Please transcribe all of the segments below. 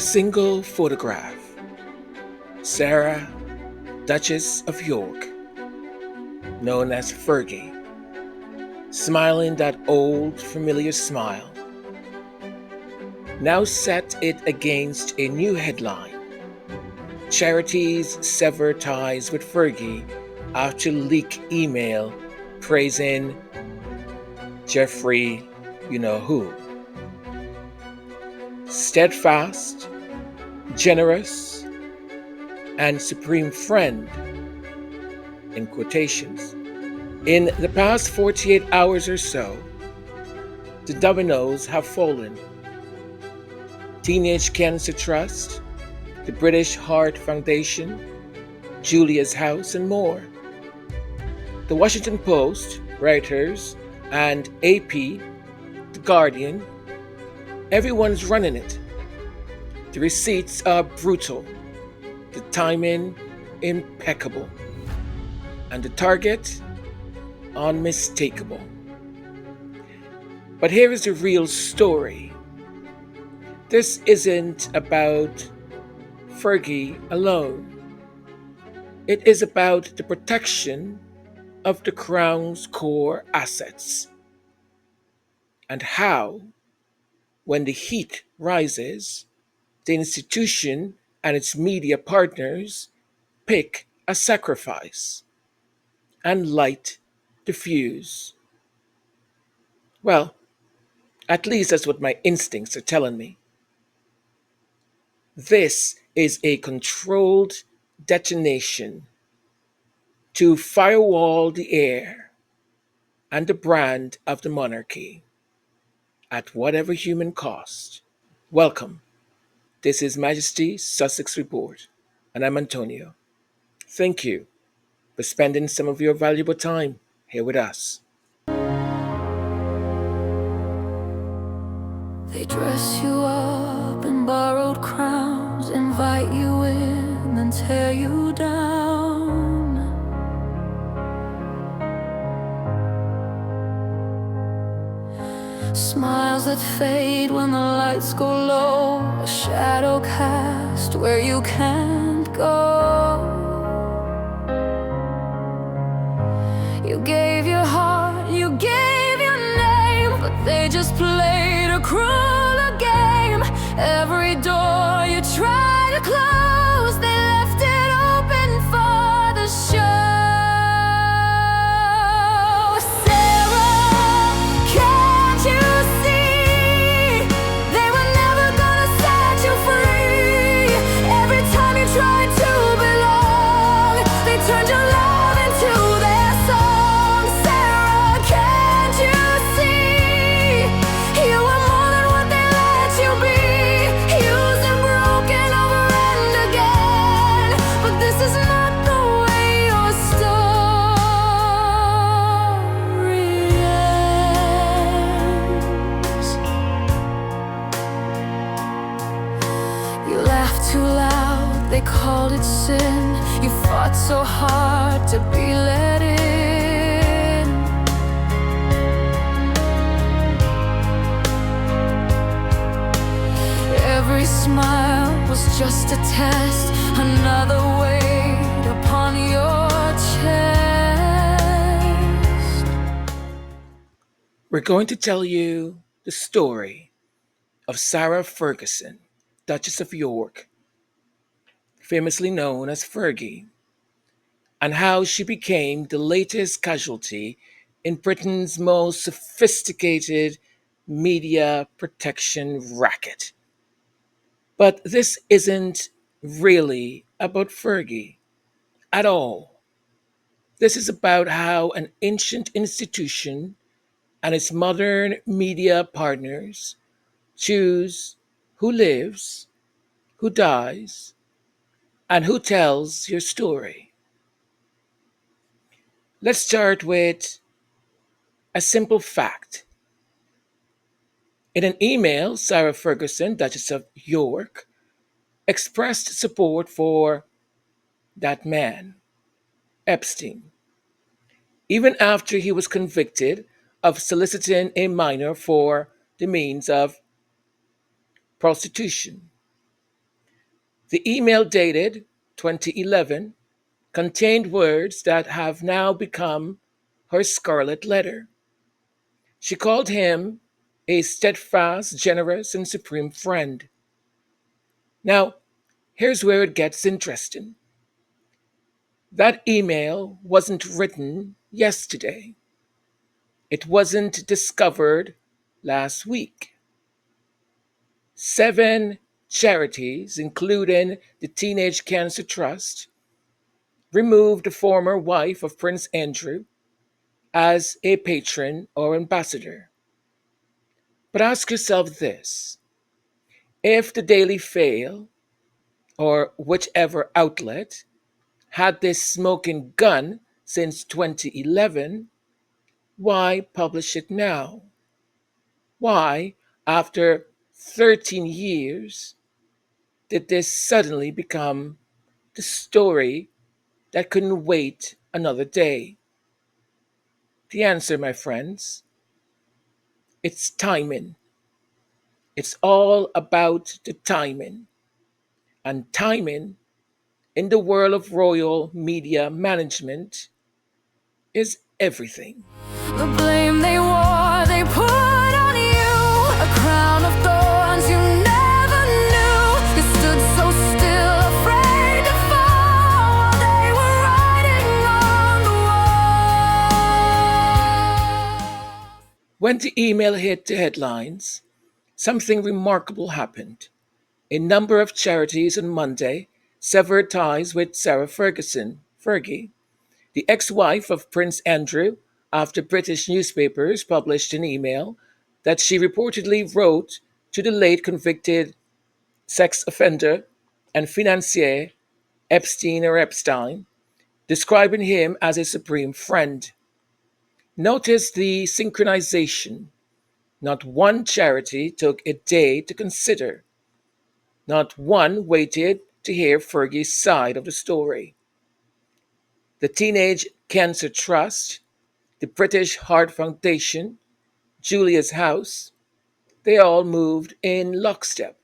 single photograph. Sarah, Duchess of York, known as Fergie, smiling that old familiar smile, now set it against a new headline. Charities sever ties with Fergie after leak email praising Jeffrey, you know who. Steadfast, generous, and supreme friend, in quotations. In the past 48 hours or so, the dominoes have fallen. Teenage Cancer Trust, the British Heart Foundation, Julia's House, and more. The Washington Post, Reuters, and AP, The Guardian, everyone's running it. The receipts are brutal, the timing impeccable, and the target unmistakable. But here is the real story. This isn't about Fergie alone. It is about the protection of the Crown's core assets and how, when the heat rises, the institution and its media partners pick a sacrifice and light the fuse. Well, at least that's what my instincts are telling me. This is a controlled detonation to firewall the air and the brand of the monarchy at whatever human cost. Welcome. This is Majesty's Sussex Report, and I'm Antonio. Thank you for spending some of your valuable time here with us. They dress you up in borrowed crowns, invite you in, then tear you down. Smiles that fade when the lights go low, a shadow cast where you can't go. You gave your heart, you gave your name, but they just played a crueler game. Every door you tried to close, they left it open for the show. Sarah, can't you see? They were never gonna set you free. Every time you tried to belong, they turned your love into their song. Sarah, can't you see? You were more than what they let you be. Used and broken over and again. But this is not the way your story ends. You laughed too loud, they called it sin. You fought so hard to be let in. Every smile was just a test, another weight upon your chest. We're going to tell you the story of Sarah Ferguson, Duchess of York, famously known as Fergie, and how she became the latest casualty in Britain's most sophisticated media protection racket. But this isn't really about Fergie at all. This is about how an ancient institution and its modern media partners choose who lives, who dies, and who tells your story. Let's start with a simple fact. In an email, Sarah Ferguson, Duchess of York, expressed support for that man, Epstein, even after he was convicted of soliciting a minor for the means of prostitution. The email dated 2011 contained words that have now become her scarlet letter. She called him a steadfast, generous, and supreme friend. Now, here's where it gets interesting. That email wasn't written yesterday. It wasn't discovered last week. 7 charities, including the Teenage Cancer Trust, removed the former wife of Prince Andrew as a patron or ambassador. But ask yourself this: if the Daily Fail, or whichever outlet, had this smoking gun since 2011, why publish it now? Why, after 13 years, did this suddenly become the story that couldn't wait another day? The answer, my friends, it's timing. It's all about the timing. And timing in the world of royal media management is everything. The blame they wore, they put on you. A crown of thorns you never knew. You stood so still, afraid to fall while they were writing on the wall. When the email hit the headlines, something remarkable happened. A number of charities on Monday severed ties with Sarah Fergie, the ex wife of Prince Andrew, after British newspapers published an email that she reportedly wrote to the late convicted sex offender and financier Epstein, describing him as a supreme friend. Notice the synchronization. Not one charity took a day to consider. Not one waited to hear Fergie's side of the story. The Teenage Cancer Trust, the British Heart Foundation, Julia's House, they all moved in lockstep,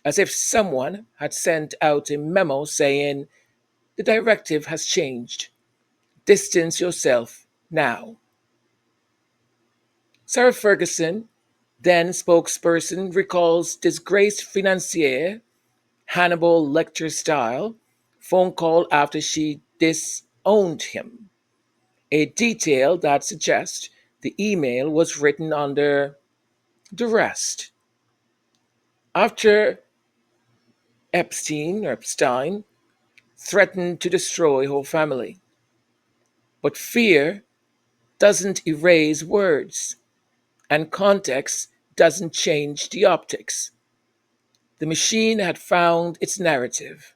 as if someone had sent out a memo saying, the directive has changed. Distance yourself now. Sarah Ferguson, then spokesperson, recalls disgraced financier Hannibal Lecter style phone call after she disowned him, a detail that suggests the email was written under duress. After Epstein threatened to destroy her family. But fear doesn't erase words, and context doesn't change the optics. The machine had found its narrative,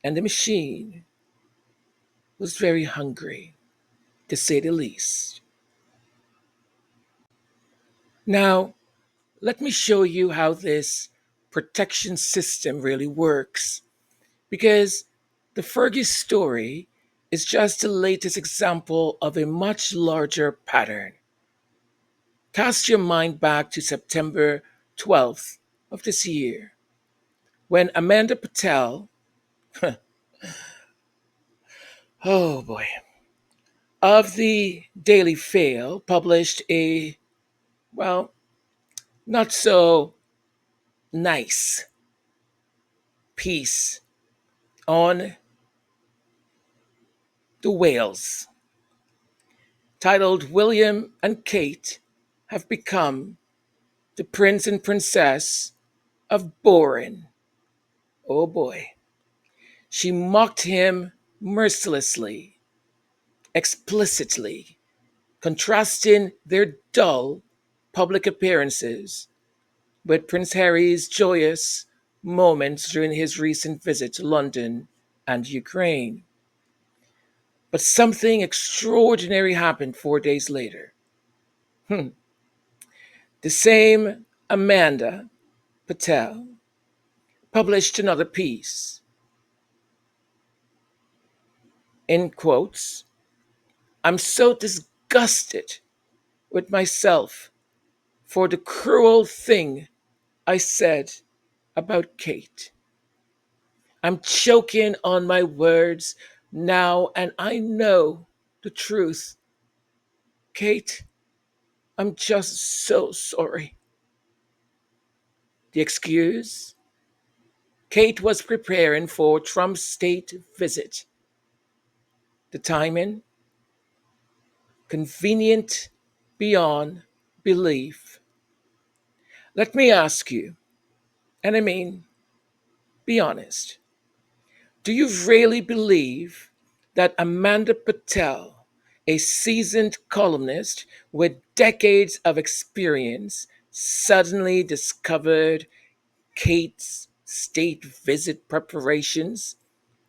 and the machine was very hungry, to say the least. Now, let me show you how this protection system really works, because the Fergie story is just the latest example of a much larger pattern. Cast your mind back to September 12th of this year, when Amanda Platell, oh boy, of the Daily Fail published a, well, not so nice piece on the whales, titled William and Kate Have Become the Prince and Princess of Boring. Oh boy. She mocked him mercilessly, explicitly, contrasting their dull public appearances with Prince Harry's joyous moments during his recent visit to London and Ukraine. But something extraordinary happened 4 days later. The same Amanda Platell published another piece. In quotes, I'm so disgusted with myself for the cruel thing I said about Kate. I'm choking on my words now, and I know the truth. Kate, I'm just so sorry. The excuse? Kate was preparing for Trump's state visit. The timing? Convenient beyond belief. Let me ask you, and I mean, be honest. Do you really believe that Amanda Platell, a seasoned columnist with decades of experience, suddenly discovered Kate's state visit preparations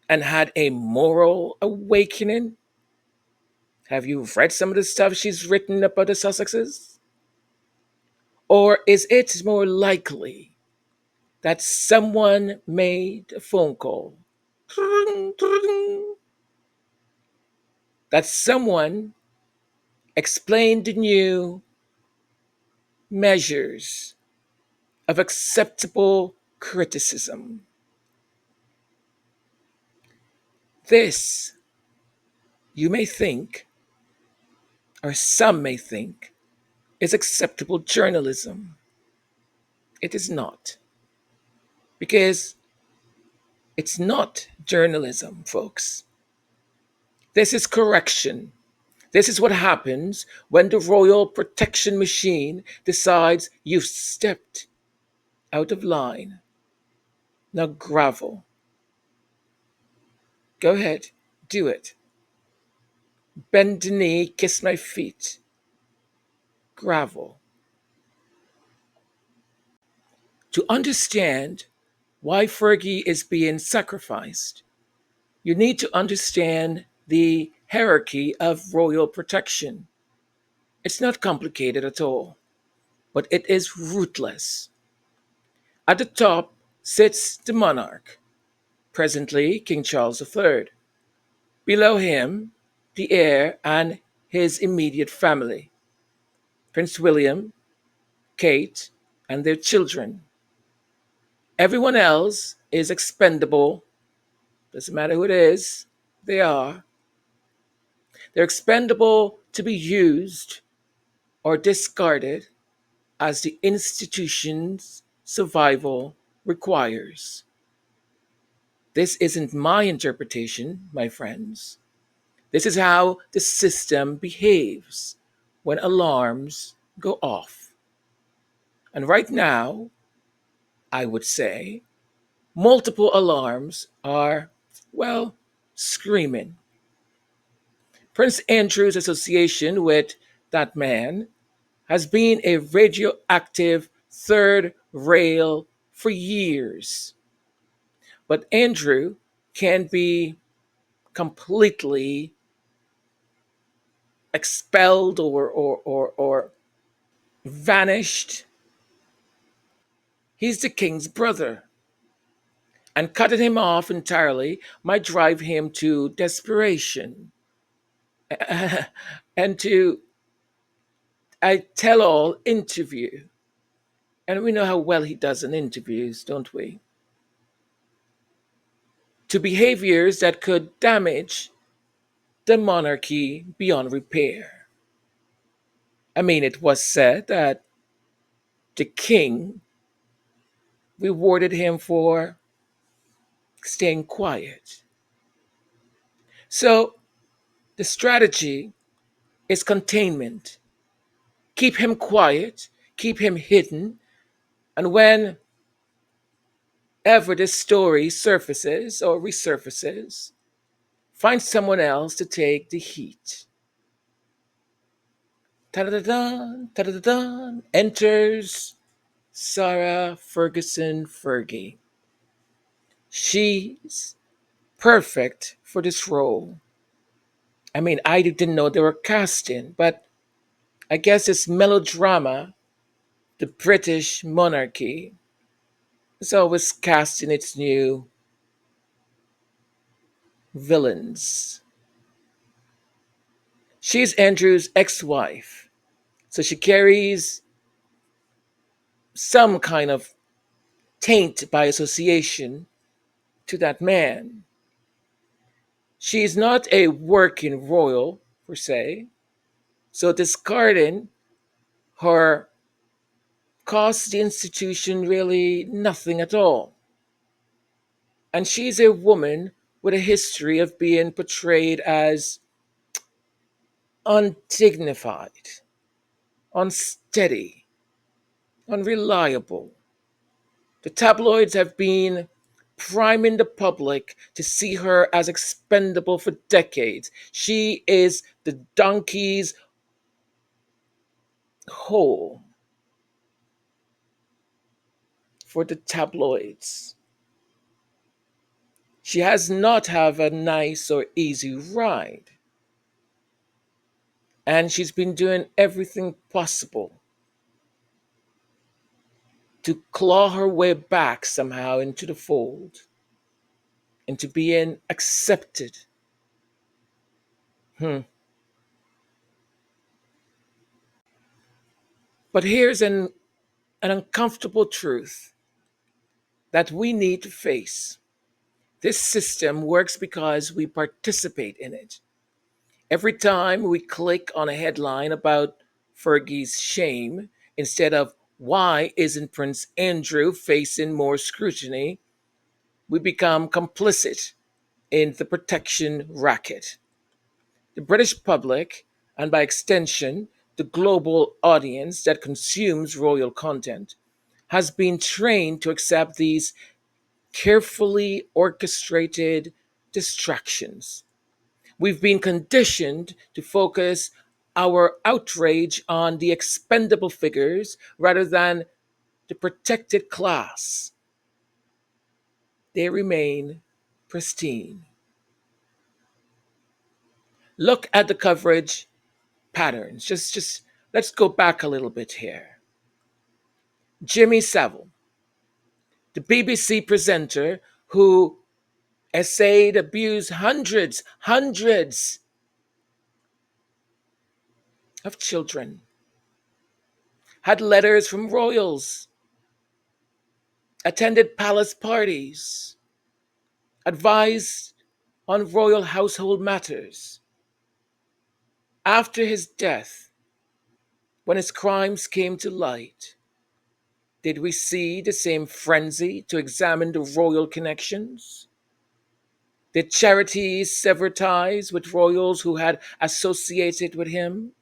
and had a moral awakening? Have you read some of the stuff she's written about the Sussexes? Or is it more likely that someone made a phone call? That someone explained the new measures of acceptable criticism. This, you may think, or some may think, is acceptable journalism. It is not. Because it's not journalism, folks. This is correction. This is what happens when the royal protection machine decides you've stepped out of line. Now grovel. Go ahead, do it. Bend the knee, kiss my feet. Gravel. To understand why Fergie is being sacrificed, you need to understand the hierarchy of royal protection. It's not complicated at all, but it is ruthless. At the top sits the monarch, presently King Charles III. Below him, the heir and his immediate family, Prince William, Kate, and their children. Everyone else is expendable. Doesn't matter who it is, they are. They're expendable to be used or discarded as the institution's survival requires. This isn't my interpretation, my friends. This is how the system behaves when alarms go off. And right now, I would say, multiple alarms are, well, screaming. Prince Andrew's association with that man has been a radioactive third rail for years. But Andrew can be completely expelled or vanished. He's the king's brother. And cutting him off entirely might drive him to desperation and to a tell all interview. And we know how well he does in interviews, don't we? To behaviors that could damage the monarchy beyond repair. I mean, it was said that the king rewarded him for staying quiet. So the strategy is containment. Keep him quiet, keep him hidden, and whenever this story surfaces or resurfaces, find someone else to take the heat. Ta-da-da-dan, ta-da-da-dan, enters Sarah Ferguson Fergie. She's perfect for this role. I mean, I didn't know they were casting, but I guess this melodrama, the British monarchy, is always casting its new villains. She's Andrew's ex wife, so she carries some kind of taint by association to that man. She is not a working royal, per se, so discarding her costs the institution really nothing at all. And she's a woman with a history of being portrayed as undignified, unsteady, unreliable. The tabloids have been priming the public to see her as expendable for decades. She is the donkey's whole for the tabloids. She has not have a nice or easy ride. And she's been doing everything possible to claw her way back somehow into the fold, into being accepted. Hmm. But here's an uncomfortable truth that we need to face. This system works because we participate in it. Every time we click on a headline about Fergie's shame, instead of why isn't Prince Andrew facing more scrutiny, we become complicit in the protection racket. The British public, and by extension, the global audience that consumes royal content, has been trained to accept these carefully orchestrated distractions. We've been conditioned to focus our outrage on the expendable figures rather than the protected class. They remain pristine. Look at the coverage patterns. Just let's go back a little bit here. Jimmy Savile, the BBC presenter who essayed abuse hundreds of children, had letters from royals, attended palace parties, advised on royal household matters. After his death, when his crimes came to light, did we see the same frenzy to examine the royal connections? Did charities sever ties with royals who had associated with him?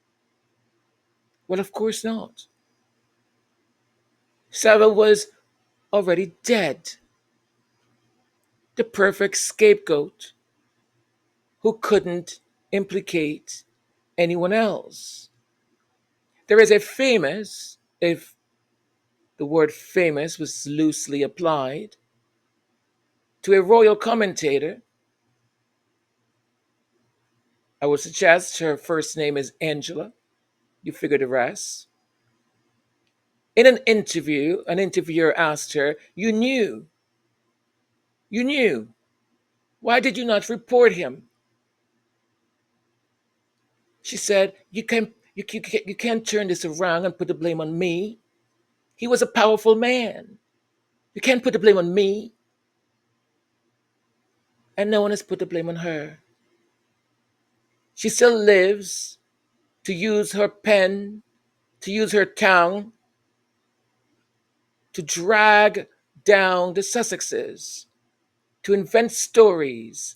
Well, of course not. Savile was already dead, the perfect scapegoat who couldn't implicate anyone else. There is a famous, if the word famous was loosely applied, to a royal commentator. I would suggest her first name is Angela. You figure the rest. In an interview, an interviewer asked her, you knew. Why did you not report him? She said, you can't turn this around and put the blame on me. He was a powerful man. You can't put the blame on me. And no one has put the blame on her. She still lives to use her pen, to use her tongue, to drag down the Sussexes, to invent stories,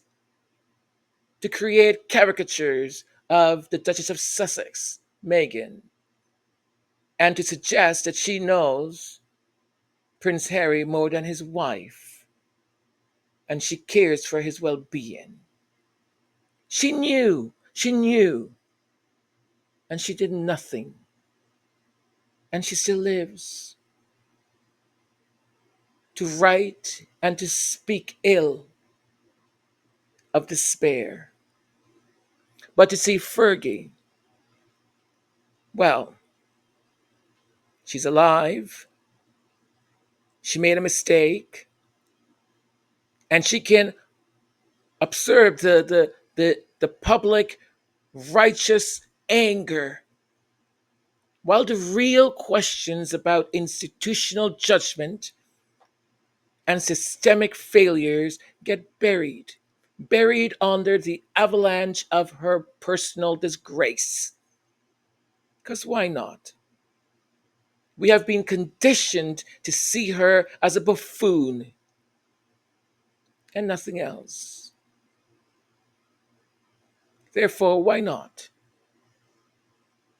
to create caricatures of the Duchess of Sussex, Meghan, and to suggest that she knows Prince Harry more than his wife, and she cares for his well being. She knew, and she did nothing, and she still lives to write and to speak ill of despair. But to see Fergie, well, she's alive, she made a mistake, and she can observe the public righteous anger, while the real questions about institutional judgment and systemic failures get buried under the avalanche of her personal disgrace. Because why not? We have been conditioned to see her as a buffoon and nothing else. Therefore, why not?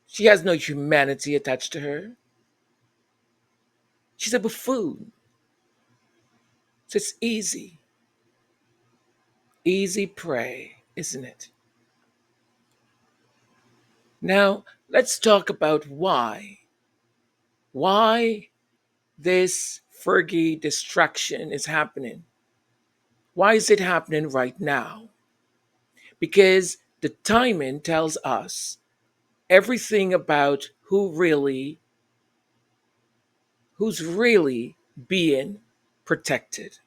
She has no humanity attached to her. She's a buffoon. So it's easy prey, isn't it? Now, let's talk about why. Why this Fergie distraction is happening. Why is it happening right now? Because the timing tells us everything about who's really being protected.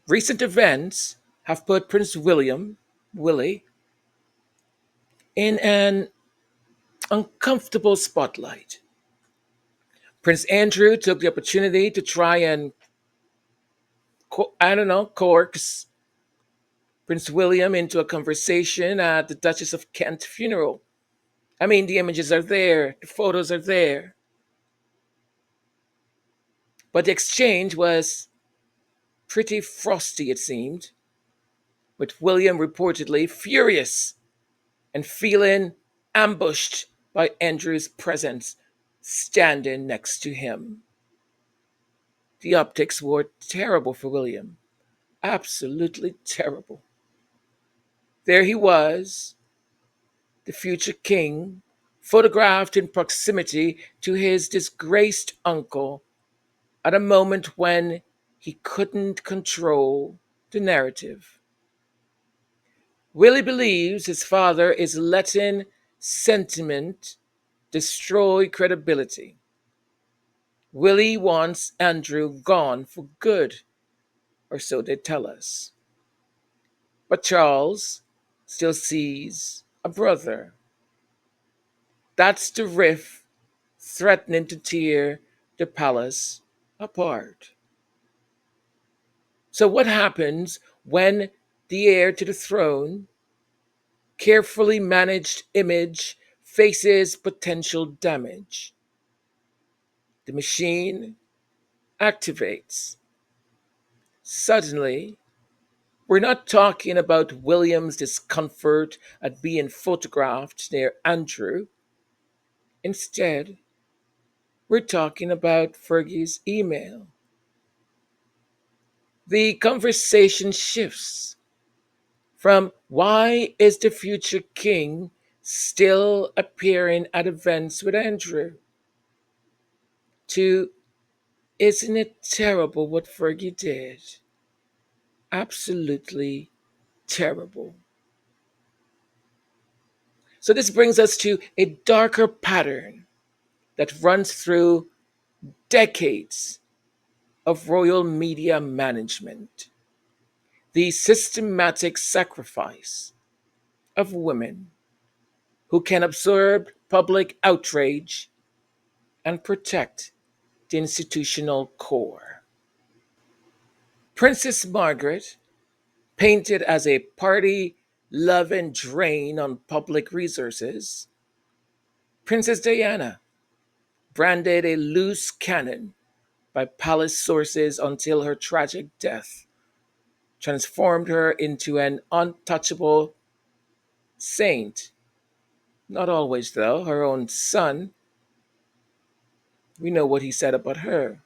Recent events have put Prince Willie, in an uncomfortable spotlight. Prince Andrew took the opportunity to try and, coax Prince William into a conversation at the Duchess of Kent funeral. I mean, the images are there, the photos are there. But the exchange was pretty frosty, it seemed, with William reportedly furious and feeling ambushed by Andrew's presence standing next to him. The optics were terrible for William, absolutely terrible. There he was, the future king, photographed in proximity to his disgraced uncle at a moment when he couldn't control the narrative. Willie believes his father is letting sentiment destroy credibility. Willie wants Andrew gone for good, or so they tell us. But Charles still sees a brother. That's the rift threatening to tear the palace apart. So, what happens when the heir to the throne, carefully managed image, faces potential damage? The machine activates. Suddenly, we're not talking about William's discomfort at being photographed near Andrew. Instead, we're talking about Fergie's email. The conversation shifts from why is the future king still appearing at events with Andrew to isn't it terrible what Fergie did? Absolutely terrible. So, this brings us to a darker pattern that runs through decades of royal media management: the systematic sacrifice of women who can absorb public outrage and protect the institutional core. Princess Margaret, painted as a party loving drain on public resources, Princess Diana, branded a loose cannon by palace sources until her tragic death transformed her into an untouchable saint. Not always, though. Her own son, we know what he said about her.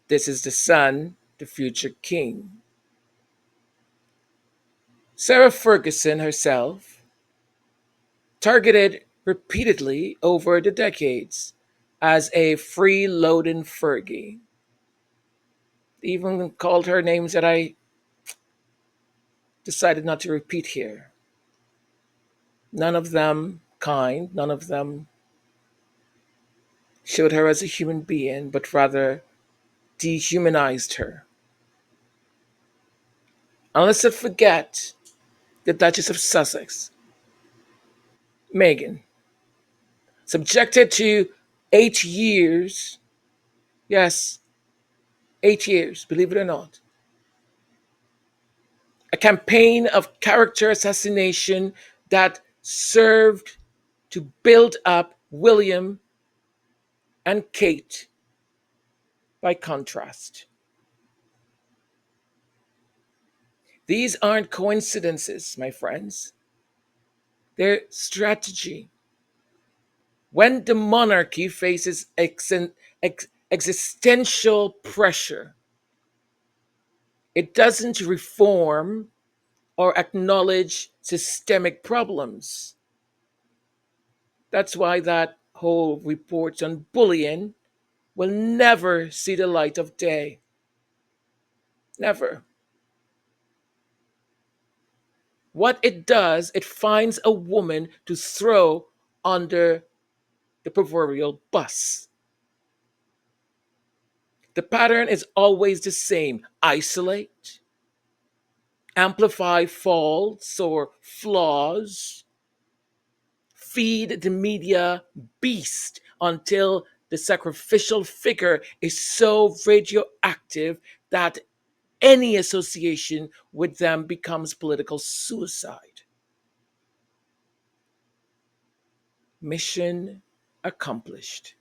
This is the son, the future king. Sarah Ferguson herself, targeted repeatedly over the decades as a freeloading Fergie. Even called her names that I decided not to repeat here. None of them kind, none of them showed her as a human being, but rather dehumanized her. And let's not forget the Duchess of Sussex, Meghan, subjected to 8 years, yes, 8 years, believe it or not. A campaign of character assassination that served to build up William and Kate by contrast. These aren't coincidences, my friends. They're strategy. When the monarchy faces existential pressure, it doesn't reform or acknowledge systemic problems. That's why that whole report on bullying will never see the light of day. Never. What it does, it finds a woman to throw under the proverbial bus. The pattern is always the same: isolate, amplify faults or flaws, feed the media beast until the sacrificial figure is so radioactive that any association with them becomes political suicide. Mission accomplished.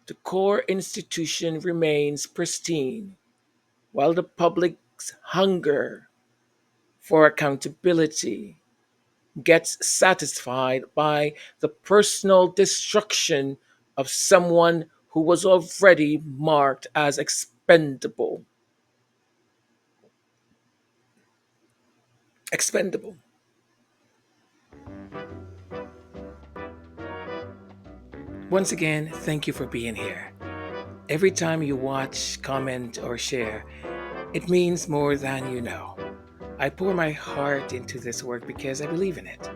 The core institution remains pristine, while the public's hunger for accountability gets satisfied by the personal destruction of someone who was already marked as expendable. Expendable. Once again, thank you for being here. Every time you watch, comment, or share, it means more than you know. I pour my heart into this work because I believe in it.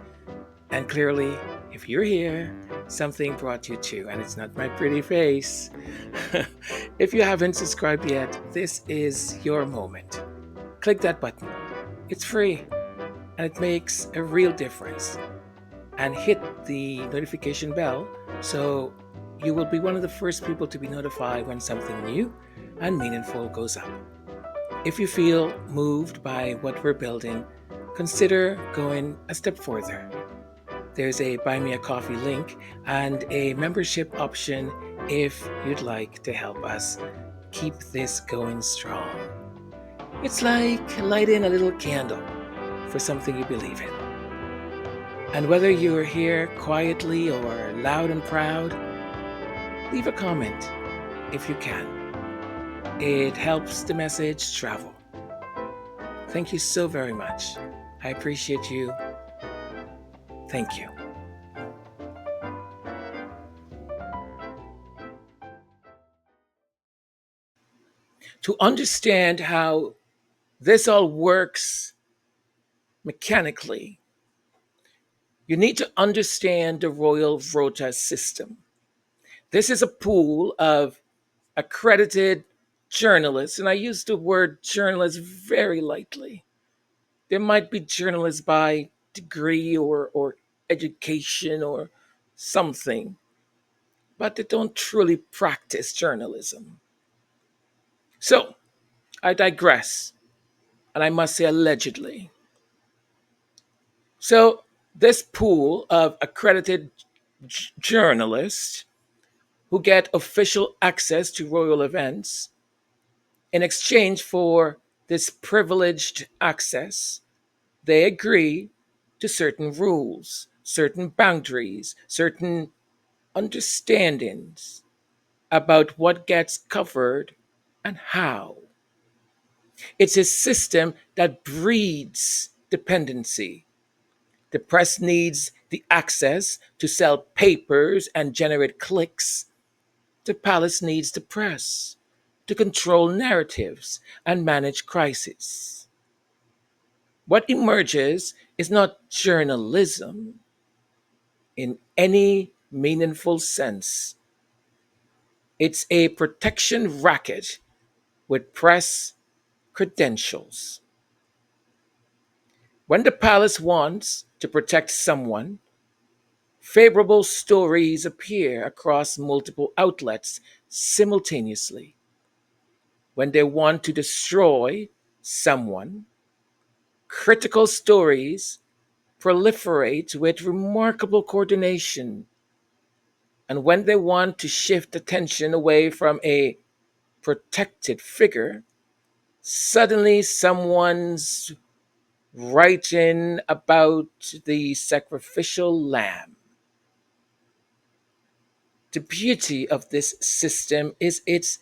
And clearly, if you're here, something brought you too, and it's not my pretty face. If you haven't subscribed yet, this is your moment. Click that button. It's free, and it makes a real difference. And hit the notification bell so you will be one of the first people to be notified when something new and meaningful goes up. If you feel moved by what we're building, consider going a step further. There's a Buy Me a Coffee link and a membership option if you'd like to help us keep this going strong. It's like lighting a little candle for something you believe in. And whether you're here quietly or loud and proud, leave a comment if you can. It helps the message travel. Thank you so very much. I appreciate you. Thank you. To understand how this all works mechanically, you need to understand the Royal Rota system. This is a pool of accredited journalists, and I use the word journalist very lightly. There might be journalists by degree or education or something, but they don't truly practice journalism. So, I digress, and I must say allegedly. So, this pool of accredited journalists who get official access to royal events in exchange for this privileged access, they agree to certain rules, certain boundaries, certain understandings about what gets covered and how. It's a system that breeds dependency. The press needs the access to sell papers and generate clicks. The palace needs the press to control narratives and manage crises. What emerges is not journalism in any meaningful sense. It's a protection racket with press credentials. When the palace wants to protect someone, favorable stories appear across multiple outlets simultaneously. when they want to destroy someone, critical stories proliferate with remarkable coordination. And when they want to shift attention away from a protected figure, suddenly someone's writing about the sacrificial lamb. The beauty of this system is its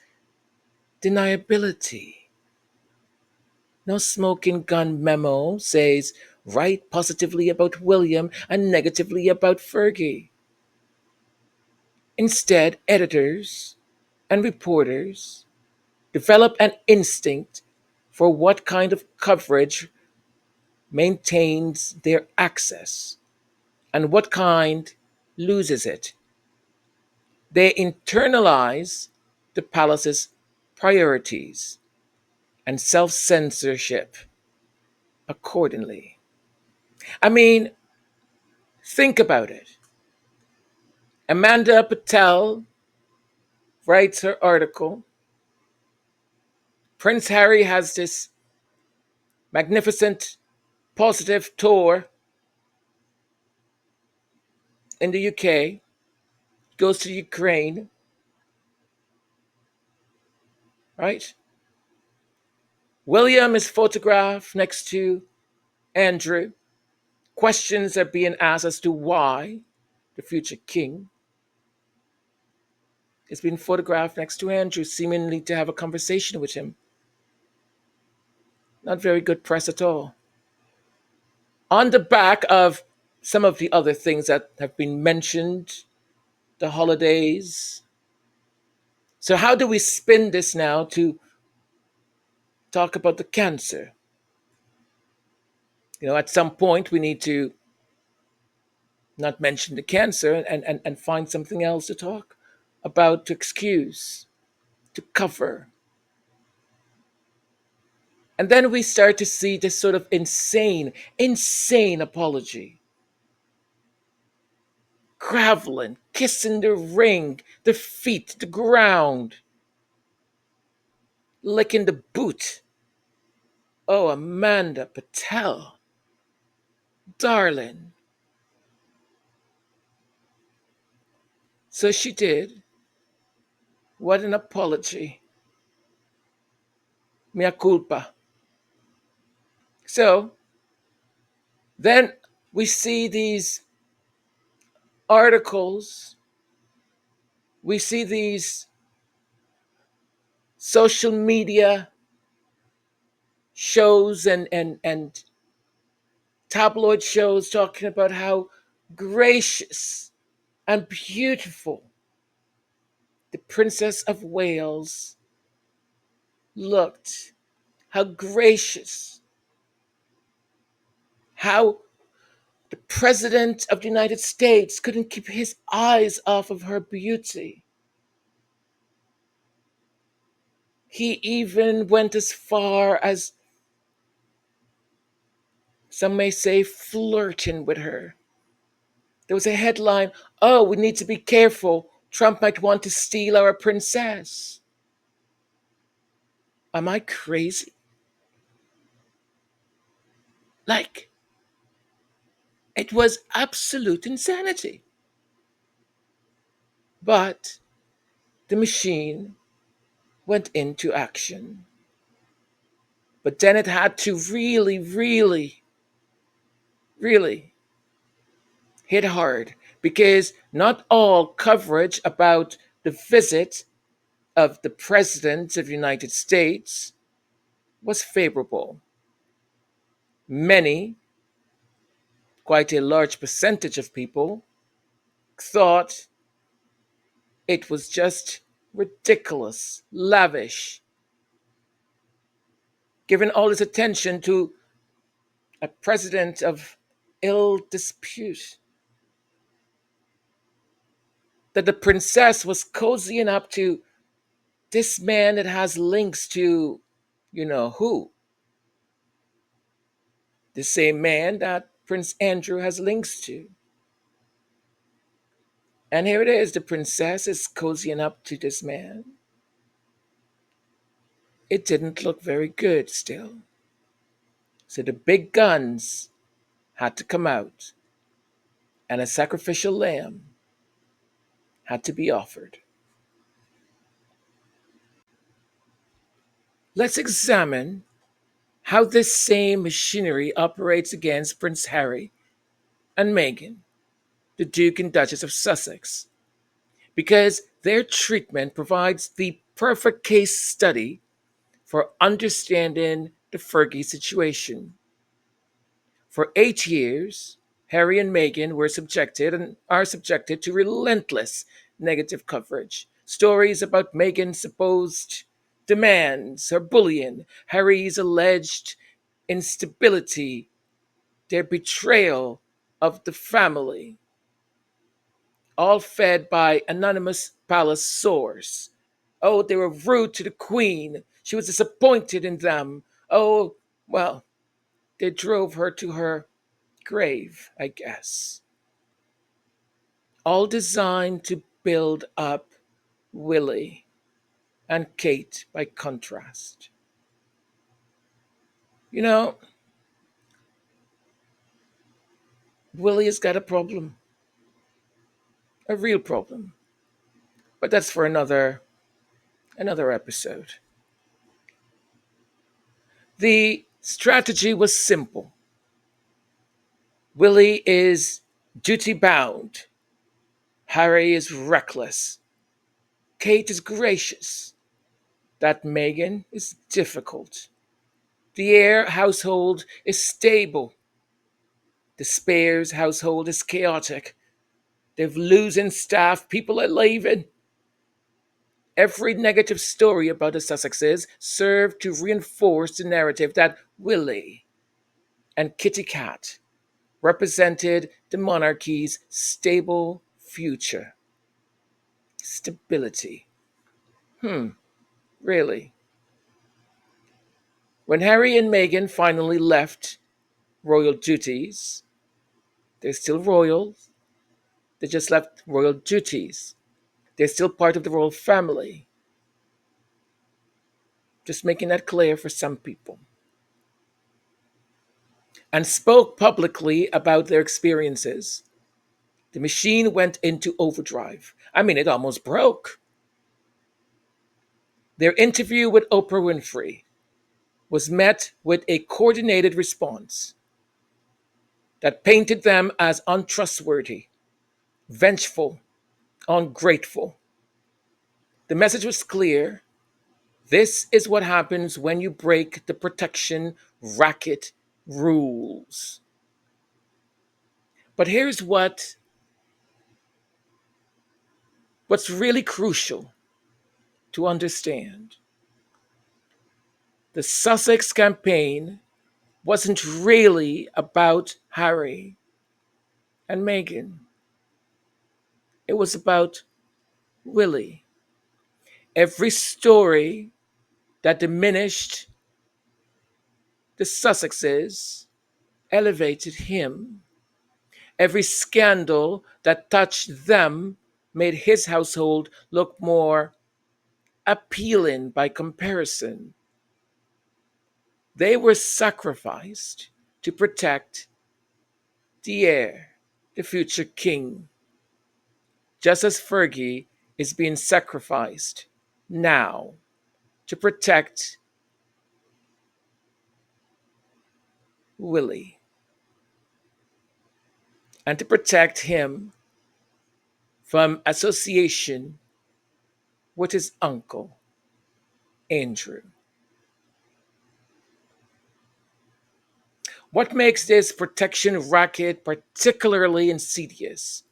deniability. No smoking gun memo says write positively about William and negatively about Fergie. Instead, editors and reporters develop an instinct for what kind of coverage maintains their access and what kind loses it. They internalize the palace's priorities and self censorship accordingly. I mean, think about it. Amanda Platell writes her article. Prince Harry has this magnificent positive tour in the UK, goes to Ukraine, right? William is photographed next to Andrew. Questions are being asked as to why the future king is being photographed next to Andrew, seemingly to have a conversation with him. Not very good press at all. On the back of some of the other things that have been mentioned, the holidays. So, how do we spin this now to talk about the cancer? At some point, we need to not mention the cancer and find something else to talk about, to excuse, to cover. And then we start to see this sort of insane apology. Groveling, kissing the ring, the feet, the ground, licking the boot. Oh, Amanda Platell, darling. So she did. What an apology. Mea culpa. So then we see these articles, we see these social media shows and tabloid shows talking about how gracious and beautiful the Princess of Wales looked. How gracious. How the President of the United States couldn't keep his eyes off of her beauty. He even went as far as, some may say, flirting with her. There was a headline, oh, we need to be careful. Trump might want to steal our princess. Am I crazy? Like, it was absolute insanity. But the machine went into action. But then it had to really hit hard, because not all coverage about the visit of the President of the United States was favorable. Many, quite a large percentage of people, thought it was just ridiculous, lavish, giving all his attention to a president of ill disrepute. That the princess was cozying up to this man that has links to, who? The same man that Prince Andrew has links to. And here it is, the princess is cozying up to this man. it didn't look very good still. So the big guns had to come out, and a sacrificial lamb had to be offered. Let's examine how this same machinery operates against Prince Harry and Meghan, the Duke and Duchess of Sussex, because their treatment provides the perfect case study for understanding the Fergie situation. For 8 years, Harry and Meghan were subjected and are subjected to relentless negative coverage. Stories about Meghan's supposed demands, her bullying, Harry's alleged instability, their betrayal of the family, all fed by anonymous palace source. Oh, they were rude to the Queen. She was disappointed in them. Oh, well, they drove her to her grave, I guess. All designed to build up Willie and Kate by contrast. You know, Willie has got a problem, a real problem. But that's for another episode. The strategy was simple. Willie is duty bound. Harry is reckless. Kate is gracious. That Meghan is difficult. The heir household is stable. The Spears household is chaotic. They're losing staff. People are leaving. Every negative story about the Sussexes served to reinforce the narrative that Willie and Kitty Cat represented the monarchy's stable future. Stability. Really? When Harry and Meghan finally left royal duties, they're still royal. They just left royal duties. They're still part of the royal family. Just making that clear for some people. And spoke publicly about their experiences. The machine went into overdrive. I mean, it almost broke. Their interview with Oprah Winfrey was met with a coordinated response that painted them as untrustworthy, vengeful, ungrateful. The message was clear. This is what happens when you break the protection racket rules. But here's what's really crucial to understand. The Sussex campaign wasn't really about Harry and Meghan. It was about Willie. Every story that diminished the Sussexes elevated him. Every scandal that touched them made his household look more appealing by comparison. They were sacrificed to protect the heir, the future king, just as Fergie is being sacrificed now to protect Willie and to protect him from association with his uncle, Andrew. What makes this protection racket particularly insidious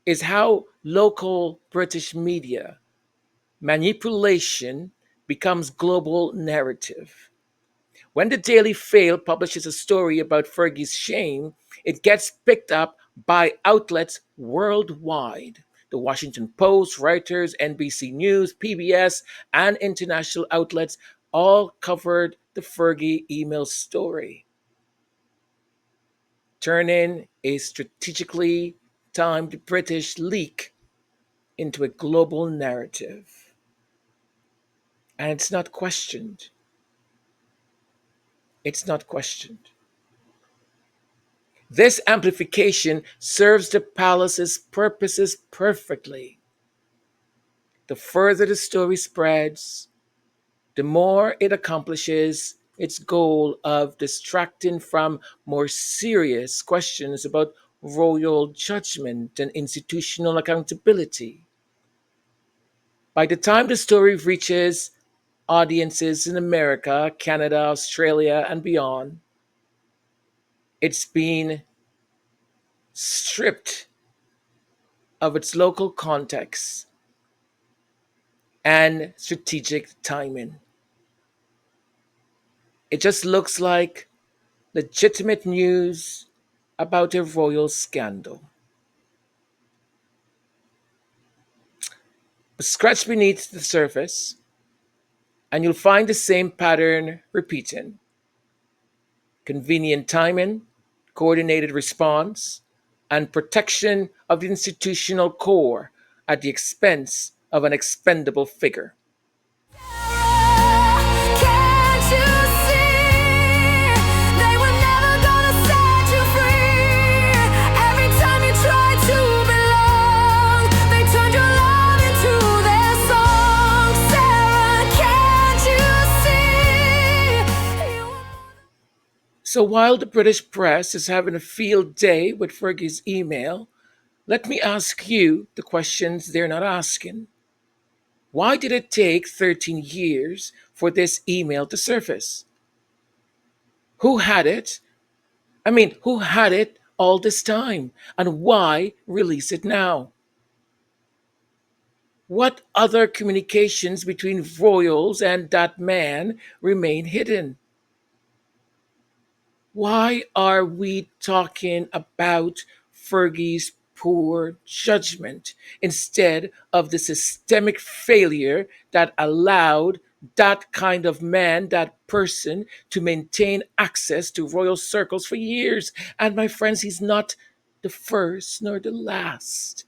is how local British media manipulation becomes global narrative. When the Daily Fail publishes a story about Fergie's shame, it gets picked up by outlets worldwide. The Washington Post, Reuters, NBC News, PBS, and international outlets all covered the Fergie email story, turning a strategically timed British leak into a global narrative. And it's not questioned. It's not questioned. This amplification serves the palace's purposes perfectly. The further the story spreads, the more it accomplishes its goal of distracting from more serious questions about royal judgment and institutional accountability. By the time the story reaches audiences in America, Canada, Australia, and beyond, it's been stripped of its local context and strategic timing. It just looks like legitimate news about a royal scandal. But scratch beneath the surface, and you'll find the same pattern repeating: convenient timing, coordinated response, and protection of the institutional core at the expense of an expendable figure. Can't you see? They were never gonna set you free. Every time you tried to belong, they turned your love into their song. Sarah, can't you see? So while the British press is having a field day with Fergie's email, let me ask you the questions they're not asking. Why did it take 13 years for this email to surface? Who had it? Who had it all this time? And why release it now? What other communications between royals and that man remain hidden? Why are we talking about Fergie's poor judgment instead of the systemic failure that allowed that kind of man, that person, to maintain access to royal circles for years? And my friends, he's not the first nor the last.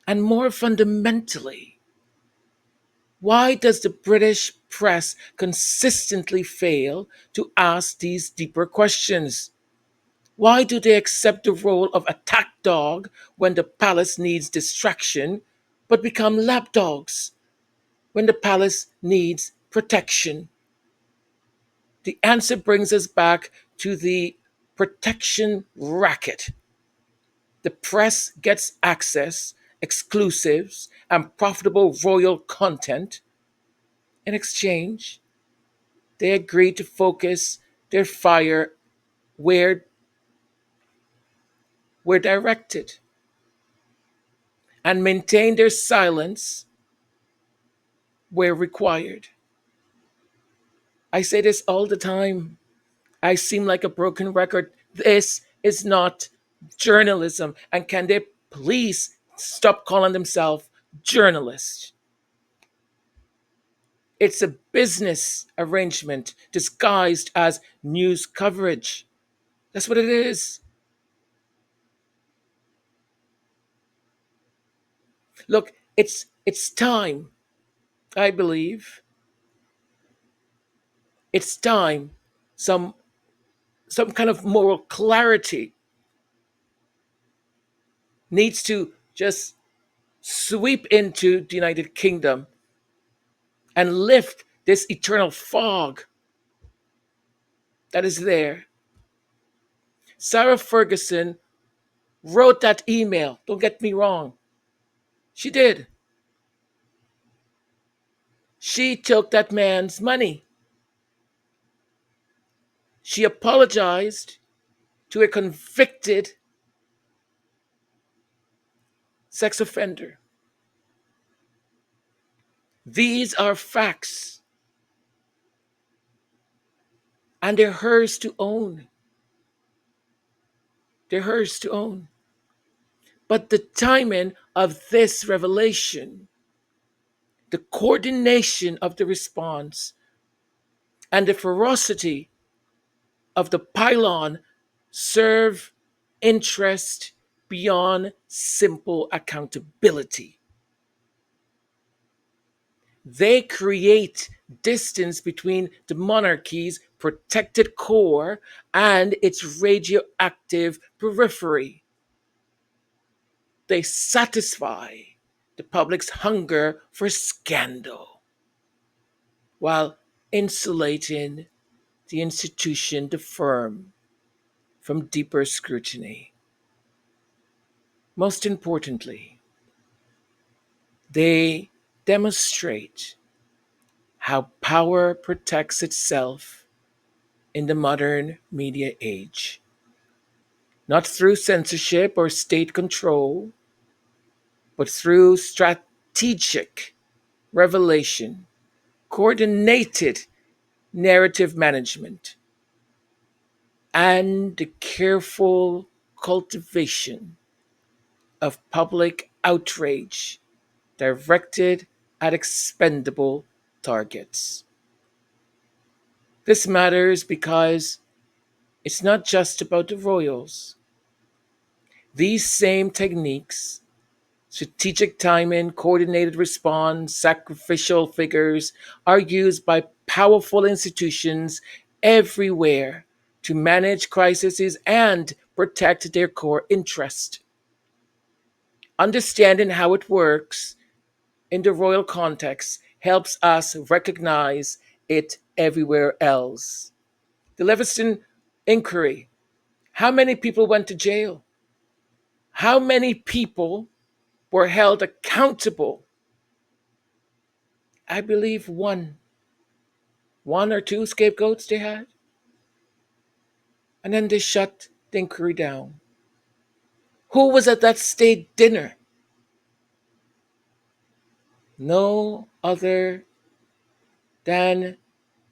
And more fundamentally, why does the British press consistently fail to ask these deeper questions? Why do they accept the role of attack dog when the palace needs distraction, but become lapdogs when the palace needs protection? The answer brings us back to the protection racket. The press gets access, exclusives, and profitable royal content. In exchange, they agree to focus their fire where we're directed and maintain their silence where required. I say this all the time. I seem like a broken record. This is not journalism. And can they please stop calling themselves journalists? It's a business arrangement disguised as news coverage. That's what it is. Look, it's time, I believe. It's time some some kind of moral clarity needs to just sweep into the United Kingdom and lift this eternal fog that is there. Sarah Ferguson wrote that email. Don't get me wrong. She did. She took that man's money. She apologized to a convicted sex offender. These are facts, and they're hers to own. They're hers to own. But the timing of this revelation, the coordination of the response, and the ferocity of the pylon serve interest beyond simple accountability. They create distance between the monarchy's protected core and its radioactive periphery. They satisfy the public's hunger for scandal while insulating the institution, the firm, from deeper scrutiny. Most importantly, they demonstrate how power protects itself in the modern media age, not through censorship or state control, but through strategic revelation, coordinated narrative management, and the careful cultivation of public outrage directed at expendable targets. This matters because it's not just about the royals. These same techniques, strategic timing, coordinated response, sacrificial figures, are used by powerful institutions everywhere to manage crises and protect their core interest. Understanding how it works in the royal context helps us recognize it everywhere else. The Leviston inquiry: how many people went to jail? How many people were held accountable? I believe one or two scapegoats they had. And then they shut the inquiry down. Who was at that state dinner? No other than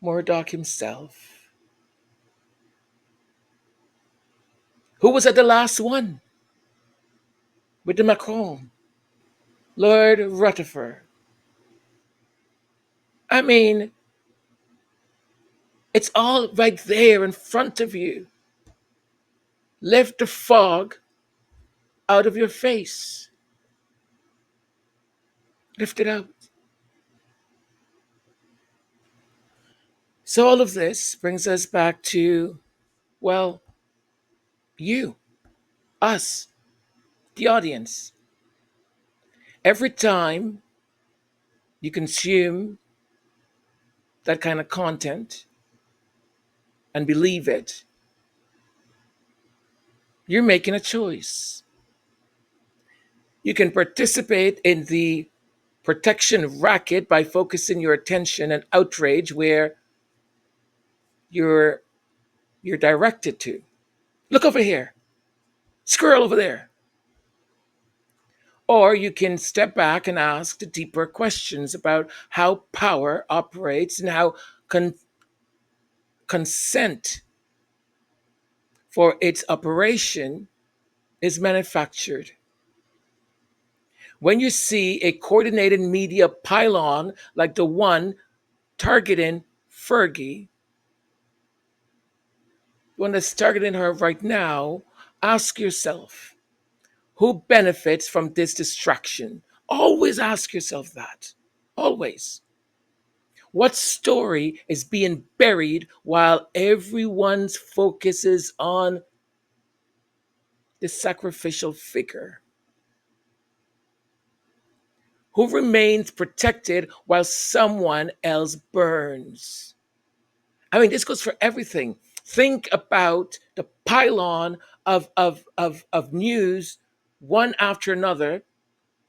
Murdoch himself. Who was at the last one with the Macron? Lord Rutherford. I mean, it's all right there in front of you. Lift the fog out of your face. Lift it out. So, all of this brings us back to, well, you, us, the audience. Every time you consume that kind of content and believe it, you're making a choice. You can participate in the protection racket by focusing your attention and outrage where you're you're directed to. Look over here. Squirrel over there. Or you can step back and ask the deeper questions about how power operates and how consent for its operation is manufactured. When you see a coordinated media pylon like the one targeting Fergie, the one that's targeting her right now, ask yourself, who benefits from this distraction? Always ask yourself that. Always. What story is being buried while everyone's focuses on the sacrificial figure? Who remains protected while someone else burns? I mean, this goes for everything. Think about the pylon of news, one after another,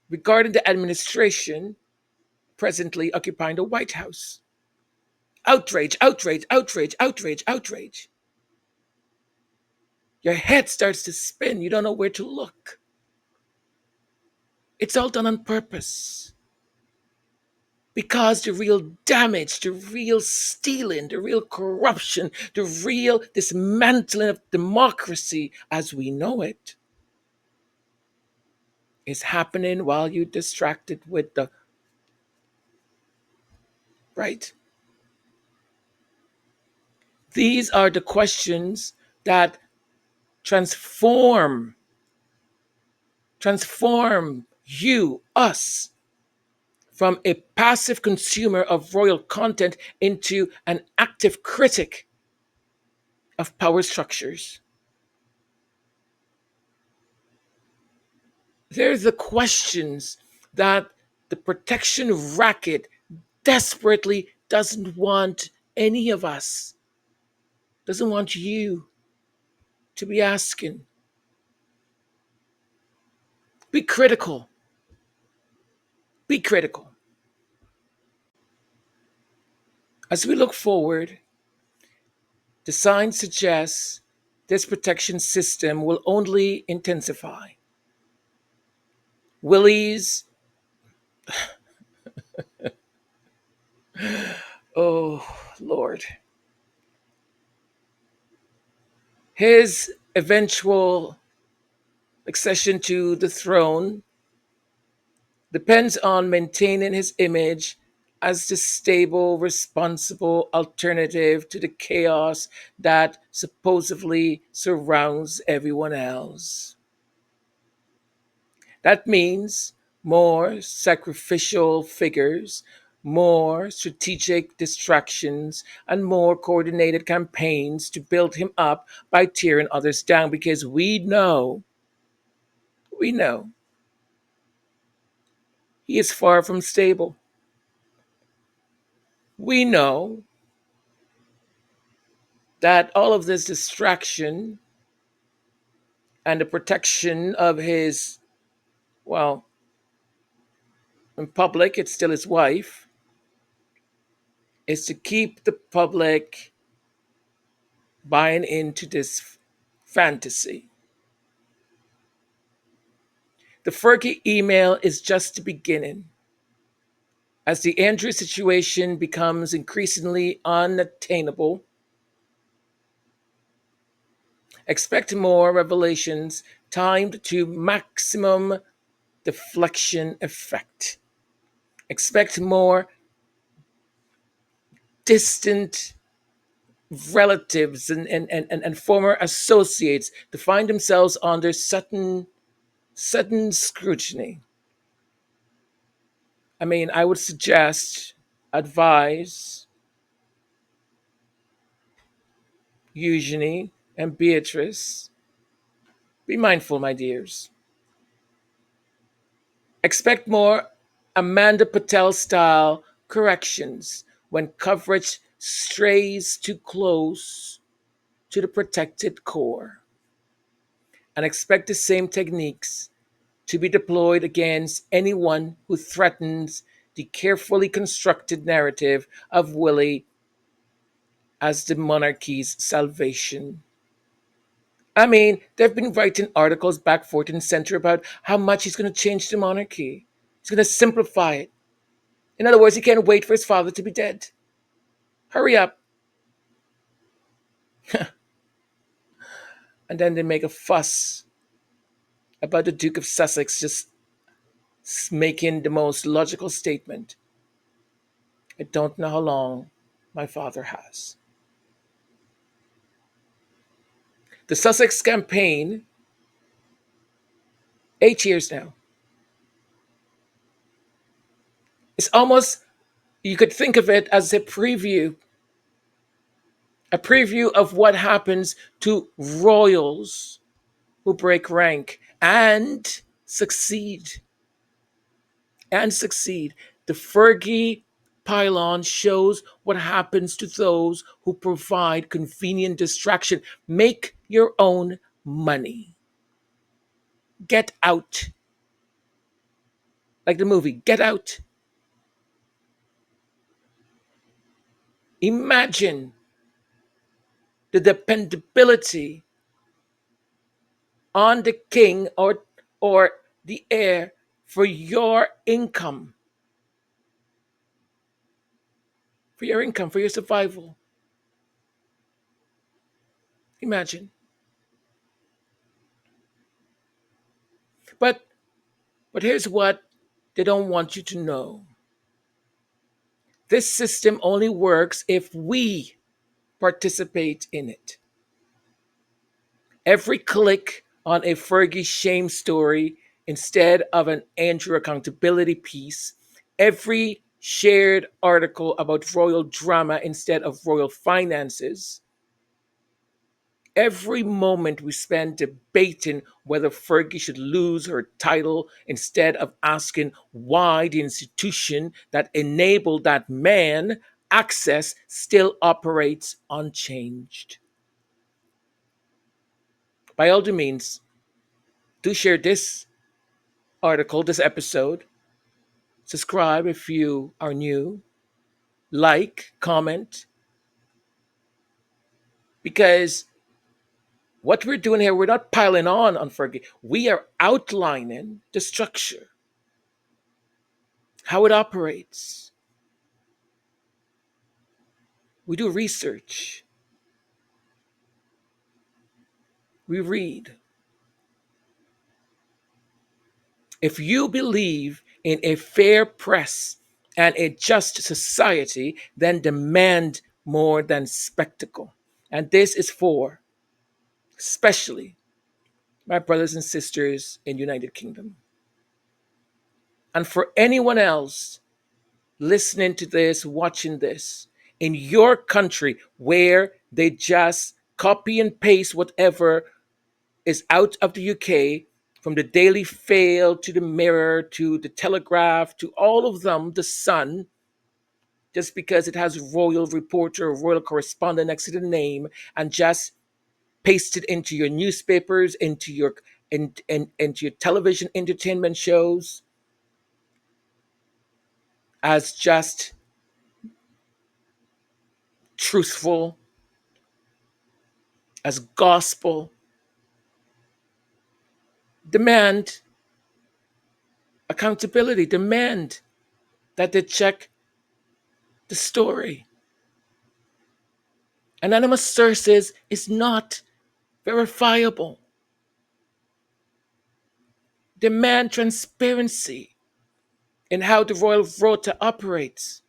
regarding the administration presently occupying the White House. Outrage, outrage, outrage, outrage, outrage. Your head starts to spin. You don't know where to look. It's all done on purpose. Because the real damage, the real stealing, the real corruption, the real dismantling of democracy as we know it is happening while you're distracted with the right. These are the questions that transform you, us, from a passive consumer of royal content into an active critic of power structures. They're the questions that the protection racket desperately doesn't want any of us, doesn't want you to be asking. Be critical. Be critical. As we look forward, the signs suggest this protection system will only intensify. Willie's, oh Lord, his eventual accession to the throne depends on maintaining his image as the stable, responsible alternative to the chaos that supposedly surrounds everyone else. That means more sacrificial figures, more strategic distractions, and more coordinated campaigns to build him up by tearing others down because we know he is far from stable. We know that all of this distraction and the protection of his, well, in public, it's still his wife, is to keep the public buying into this fantasy. The Fergie email is just the beginning. As the Andrew situation becomes increasingly unattainable, expect more revelations timed to maximum deflection effect. Expect more distant relatives and former associates to find themselves under sudden scrutiny. I mean, I would suggest, advise Eugenie and Beatrice, be mindful, my dears. Expect more Amanda Platell style corrections when coverage strays too close to the protected core. And expect the same techniques to be deployed against anyone who threatens the carefully constructed narrative of Willie as the monarchy's salvation. I mean, they've been writing articles back forth and center about how much he's going to change the monarchy. He's going to simplify it. In other words, he can't wait for his father to be dead. Hurry up. And then they make a fuss about the Duke of Sussex just making the most logical statement. I don't know how long my father has. The Sussex campaign, 8 years now. It's almost, you could think of it as a preview of what happens to royals who break rank and succeed. And succeed. The Fergie pylon shows what happens to those who provide convenient distraction. Make your own money. Get out. Like the movie, Get Out. Imagine the dependability on the king or the heir for your income, for your survival. Imagine. But here's what they don't want you to know. This system only works if we participate in it. Every click on a Fergie shame story instead of an Andrew accountability piece Every shared article about royal drama instead of royal finances, every moment we spend debating whether Fergie should lose her title instead of asking why the institution that enabled that man access still operates unchanged. By all means, do share this article, this episode. Subscribe if you are new. Like, comment, because what we're doing here, we're not piling on Fergie. We are outlining the structure, how it operates. We do research. We read. If you believe in a fair press and a just society, then demand more than spectacle. And this is for, especially, my brothers and sisters in United Kingdom. And for anyone else listening to this, watching this, in your country where they just copy and paste whatever is out of the UK, from the Daily Fail to the Mirror to the Telegraph to all of them, the Sun, just because it has royal reporter or royal correspondent next to the name, and just paste it into your newspapers, into your television entertainment shows as just truthful, as gospel. Demand accountability, demand that they check the story. Anonymous sources is not verifiable. Demand transparency in how the Royal Rota operates.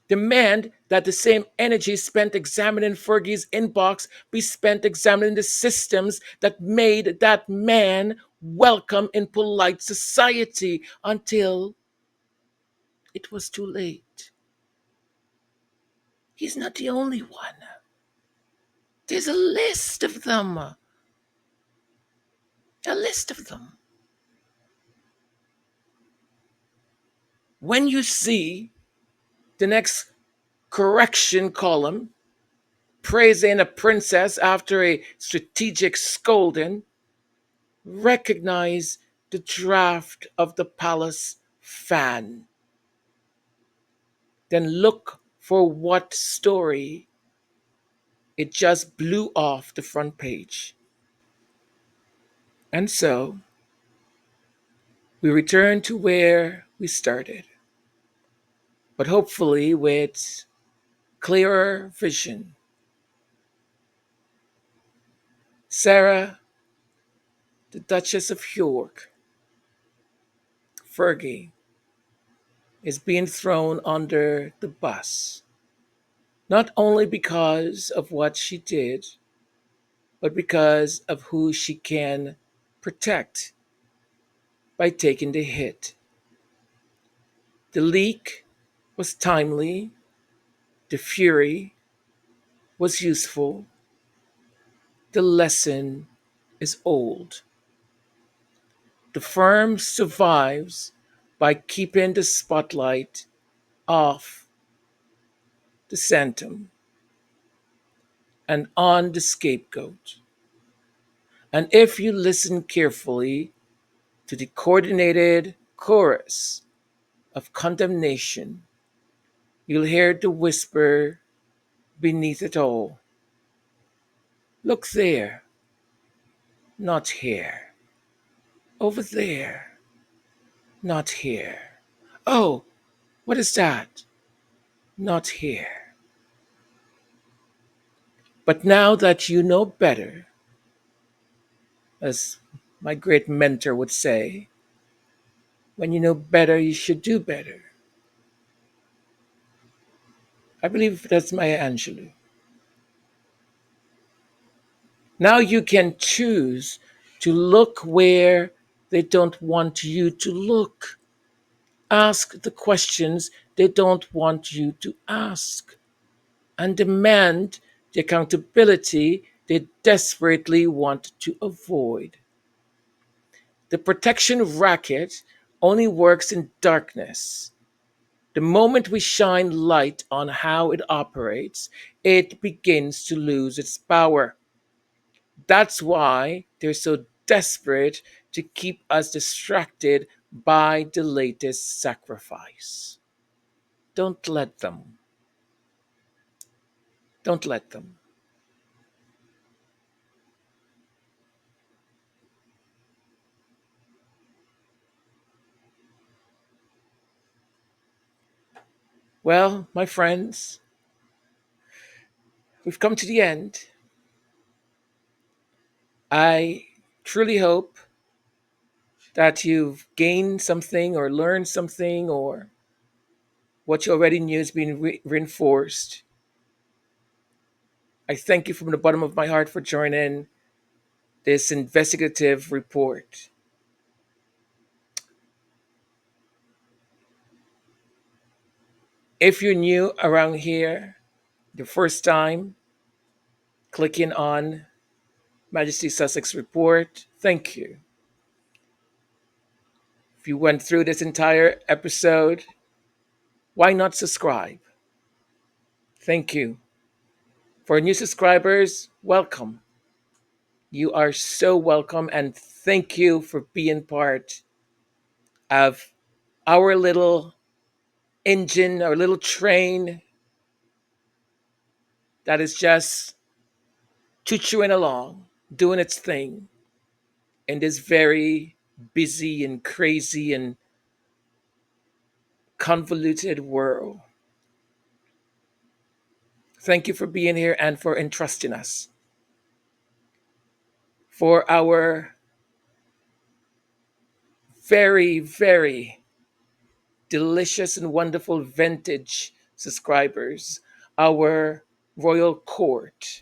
Demand that the same energy spent examining Fergie's inbox be spent examining the systems that made that man welcome in polite society until it was too late. He's not the only one. There's a list of them. A list of them. When you see the next correction column praising a princess after a strategic scolding, recognize the draft of the palace fan. Then look for what story it just blew off the front page. And so we return to where we started, but hopefully with clearer vision. Sarah, the Duchess of York, Fergie, is being thrown under the bus, not only because of what she did, but because of who she can protect by taking the hit. The leak was timely, the fury was useful, the lesson is old. The firm survives by keeping the spotlight off the sanctum and on the scapegoat. And if you listen carefully to the coordinated chorus of condemnation, you'll hear the whisper beneath it all. Look there, not here. Over there, not here. Oh, what is that? Not here. But now that you know better, as my great mentor would say, when you know better, you should do better. I believe that's Maya Angelou. Now you can choose to look where they don't want you to look. ask the questions they don't want you to ask, and demand the accountability they desperately want to avoid. The protection racket only works in darkness. The moment we shine light on how it operates, it begins to lose its power. That's why they're so desperate to keep us distracted by the latest sacrifice. Don't let them. Don't let them. Well, my friends, we've come to the end. I truly hope that you've gained something or learned something, or what you already knew has been reinforced. I thank you from the bottom of my heart for joining this investigative report. If you're new around here, the first time clicking on Majesty Sussex report, thank you. If you went through this entire episode, why not subscribe? Thank you. For new subscribers, welcome. You are so welcome, and thank you for being part of our little engine, our little train that is just choo-chooing along, doing its thing in this very busy and crazy and convoluted world. Thank you for being here and for entrusting us. For our very, very delicious and wonderful vintage subscribers, our royal court,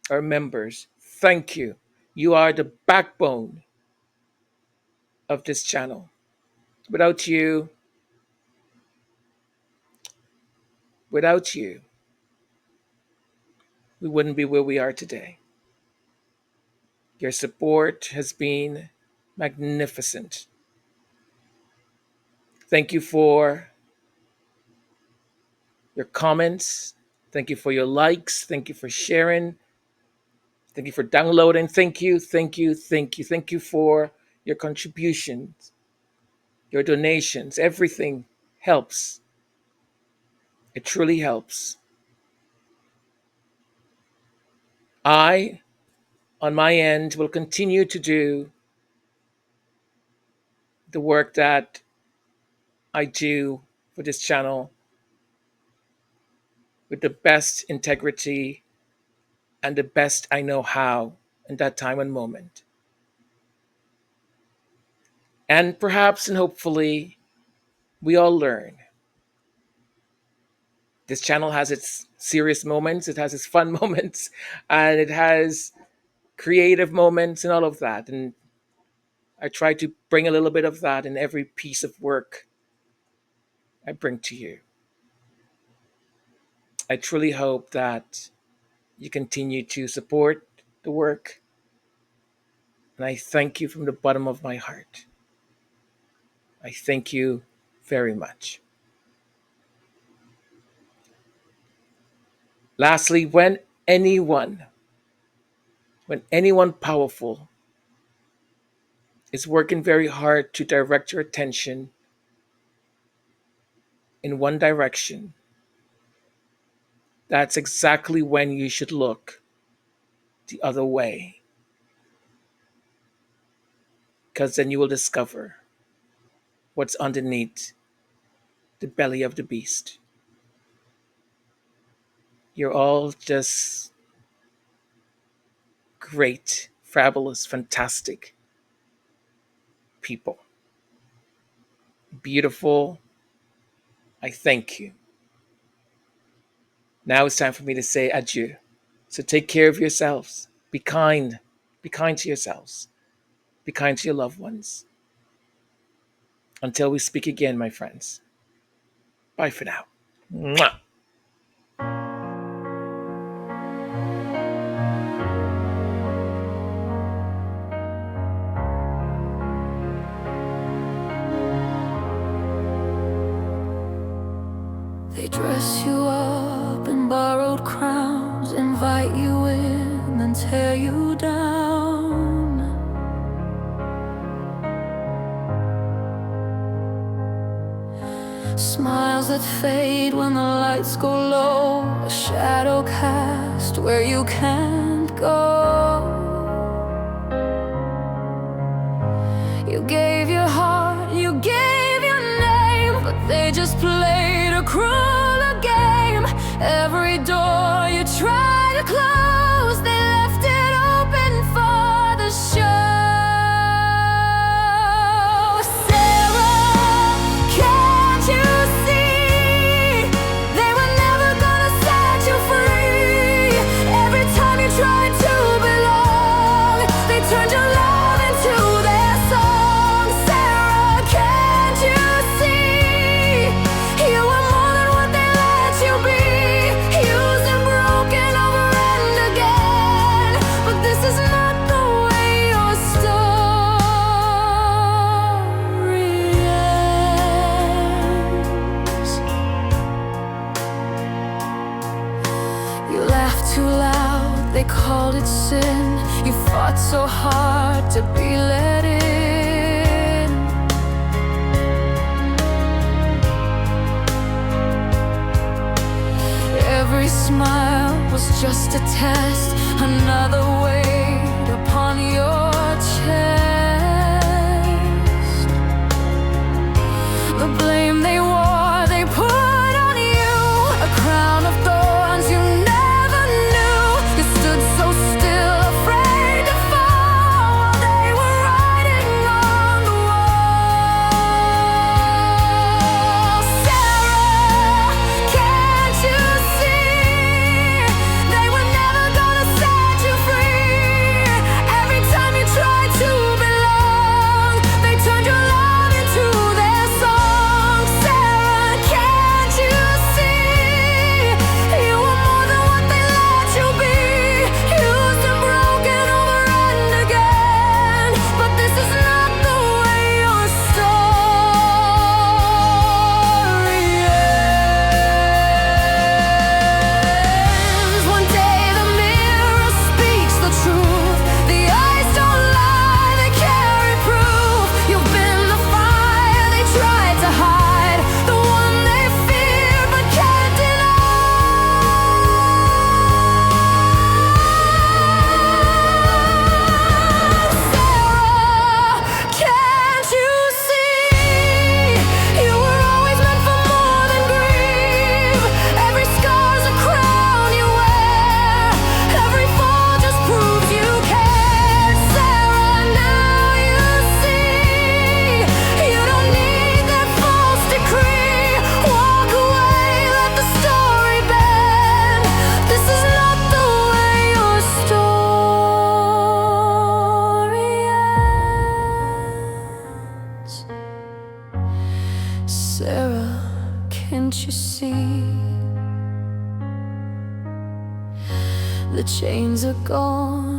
our members, thank you. You are the backbone of this channel. Without you, without you, we wouldn't be where we are today. Your support has been magnificent. Thank you for your comments. Thank you for your likes. Thank you for sharing. Thank you for downloading. Thank you, thank you, thank you. Thank you for your contributions, your donations. Everything helps. It truly helps. I, on my end, will continue to do the work that I do for this channel with the best integrity and the best I know how in that time and moment. And perhaps and hopefully, we all learn. This channel has its serious moments, it has its fun moments, and it has creative moments and all of that. And I try to bring a little bit of that in every piece of work I bring to you. I truly hope that you continue to support the work, and I thank you from the bottom of my heart. I thank you very much. Lastly, anyone powerful is working very hard to direct your attention in one direction, that's exactly when you should look the other way. Because then you will discover what's underneath the belly of the beast. You're all just great, fabulous, fantastic people. Beautiful. I thank you. Now it's time for me to say adieu. So take care of yourselves. Be kind. Be kind to yourselves. Be kind to your loved ones. Until we speak again, my friends. Bye for now. Mwah. They dress you up in borrowed crowns, invite you in, then tear you down. Smiles that fade when the lights go low, a shadow cast where you can't go. You gave your heart, you gave your name, but they just played a crueler game. Every door you tried to close, they left it open for the show. Sarah, can't you see? They were never gonna set you free. Every time you tried to belong, they turned your love into their song. Sarah, can't you see? You were more than what they let you be, used and broken over and again. But this is not the way your story ends. You laughed too loud, they called it sin. You fought so hard to be let in. Every smile was just a test, another weight upon your chest. The blame they wore, they put on you, a crown of thorns you never knew. You stood so still, afraid to fall, while they were writing on the wall. Sarah, can't you see? They were never gonna set you free. Every time you tried to belong, they turned your love into their song. Sarah, can't you see? You were more than what they let you be, used and broken over and again. But this is not the way your story ends. One day the mirror speaks the truth. The eyes don't lie, they carry proof. You've been the fire they tried to hide, the one they fear but can't deny. Sarah, can't you see? You were always meant for more than grief. Every scar's a crown you wear. Every fall just proves you care. Sarah, now you see. You don't need that false decree. Walk away, let the story bend. This is not the way your story ends. Sarah, can't you see? The chains are gone,